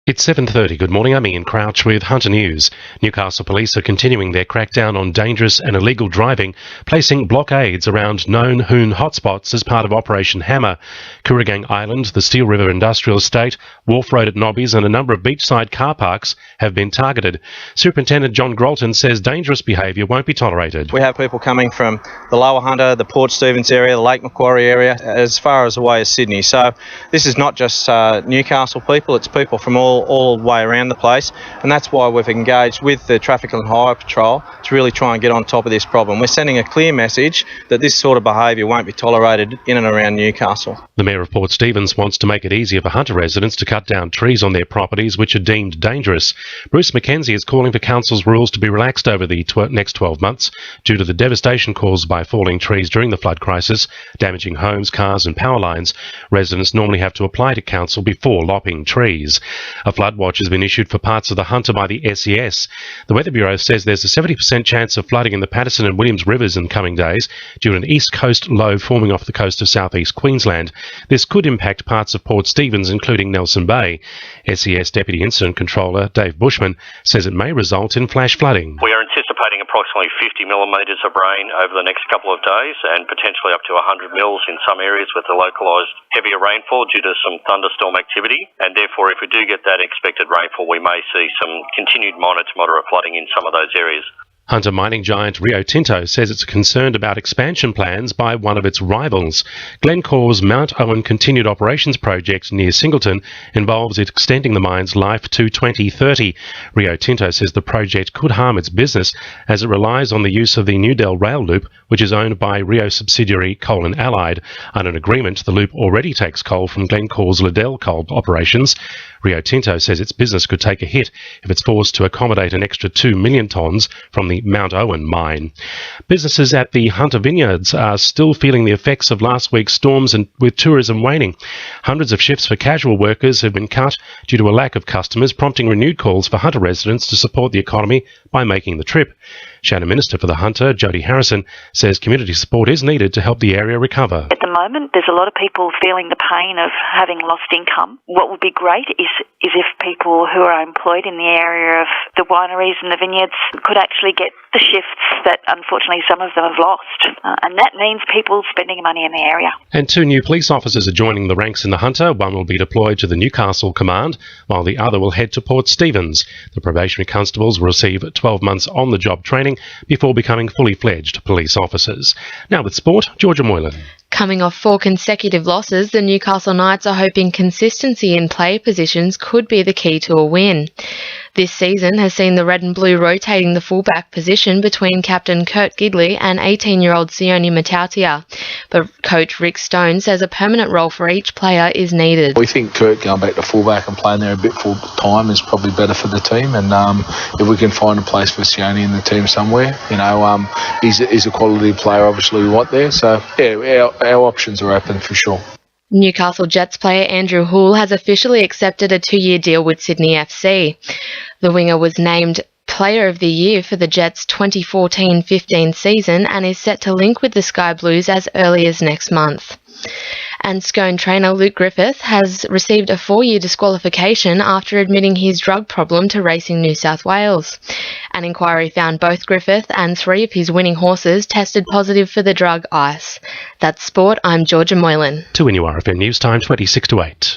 It's 7:30. Good morning. I'm Ian Crouch with Hunter News. Newcastle Police are continuing their crackdown on dangerous and illegal driving, placing blockades around known Hoon hotspots as part of Operation Hammer. Kooragang Island, the Steel River Industrial Estate, Wharf Road at Nobbies and a number of beachside car parks have been targeted. Superintendent John Walton says dangerous behaviour won't be tolerated. We have people coming from the Lower Hunter, the Port Stephens area, the Lake Macquarie area, as far as away as Sydney. So this is not just Newcastle people, it's people from all the way around the place, and that's why we've engaged with the Traffic and Highway Patrol to really try and get on top of this problem. We're sending a clear message that this sort of behaviour won't be tolerated in and around Newcastle. The Mayor of Port Stephens wants to make it easier for Hunter residents to cut down trees on their properties which are deemed dangerous. Bruce McKenzie is calling for Council's rules to be relaxed over the next 12 months due to the devastation caused by falling trees during the flood crisis, damaging homes, cars and power lines. Residents normally have to apply to Council before lopping trees. A flood watch has been issued for parts of the Hunter by the SES. The Weather Bureau says there's a 70% chance of flooding in the Patterson and Williams rivers in coming days due to an east coast low forming off the coast of southeast Queensland. This could impact parts of Port Stephens, including Nelson Bay. SES Deputy Incident Controller Dave Bushman says it may result in flash flooding. We are anticipating approximately 50 millimetres of rain over the next couple of days and potentially up to 100 mils in some areas with a localised heavier rainfall due to some thunderstorm activity, and therefore if we do get that expected rainfall we may see some continued minor to moderate flooding in some of those areas. Hunter mining giant Rio Tinto says it's concerned about expansion plans by one of its rivals. Glencore's Mount Owen Continued Operations project near Singleton involves extending the mine's life to 2030. Rio Tinto says the project could harm its business as it relies on the use of the Newdale rail loop, which is owned by Rio subsidiary Coal and Allied. Under an agreement, the loop already takes coal from Glencore's Liddell coal operations. Rio Tinto says its business could take a hit if it's forced to accommodate an extra 2 million tonnes from the Mount Owen mine. Businesses at the Hunter Vineyards are still feeling the effects of last week's storms and with tourism waning. Hundreds of shifts for casual workers have been cut due to a lack of customers, prompting renewed calls for Hunter residents to support the economy by making the trip. Shadow Minister for the Hunter, Jodie Harrison, says community support is needed to help the area recover. At the moment, there's a lot of people feeling the pain of having lost income. What would be great is if people who are employed in the area of the wineries and the vineyards could actually get the shifts that unfortunately some of them have lost. And that means people spending money in the area. And 2 new police officers are joining the ranks in the Hunter. One will be deployed to the Newcastle Command, while the other will head to Port Stephens. The probationary constables will receive 12 months on-the-job training before becoming fully fledged police officers. Now with sport, Georgia Moylan. Coming off 4 consecutive losses, the Newcastle Knights are hoping consistency in player positions could be the key to a win. This season has seen the red and blue rotating the fullback position between captain Kurt Gidley and 18-year-old Sione Matautia. But coach Rick Stone says a permanent role for each player is needed. We think Kurt going back to fullback and playing there a bit full time is probably better for the team, and if we can find a place for Sione in the team somewhere, he's a quality player obviously we want there, so yeah, our options are open for sure. Newcastle Jets player Andrew Houle has officially accepted a 2-year deal with Sydney FC. The winger was named Player of the Year for the Jets' 2014-15 season and is set to link with the Sky Blues as early as next month. And Scone trainer Luke Griffith has received a 4-year disqualification after admitting his drug problem to Racing New South Wales. An inquiry found both Griffith and 3 of his winning horses tested positive for the drug ice. That's sport. I'm Georgia Moylan. To NURFM News Time 26 to 8.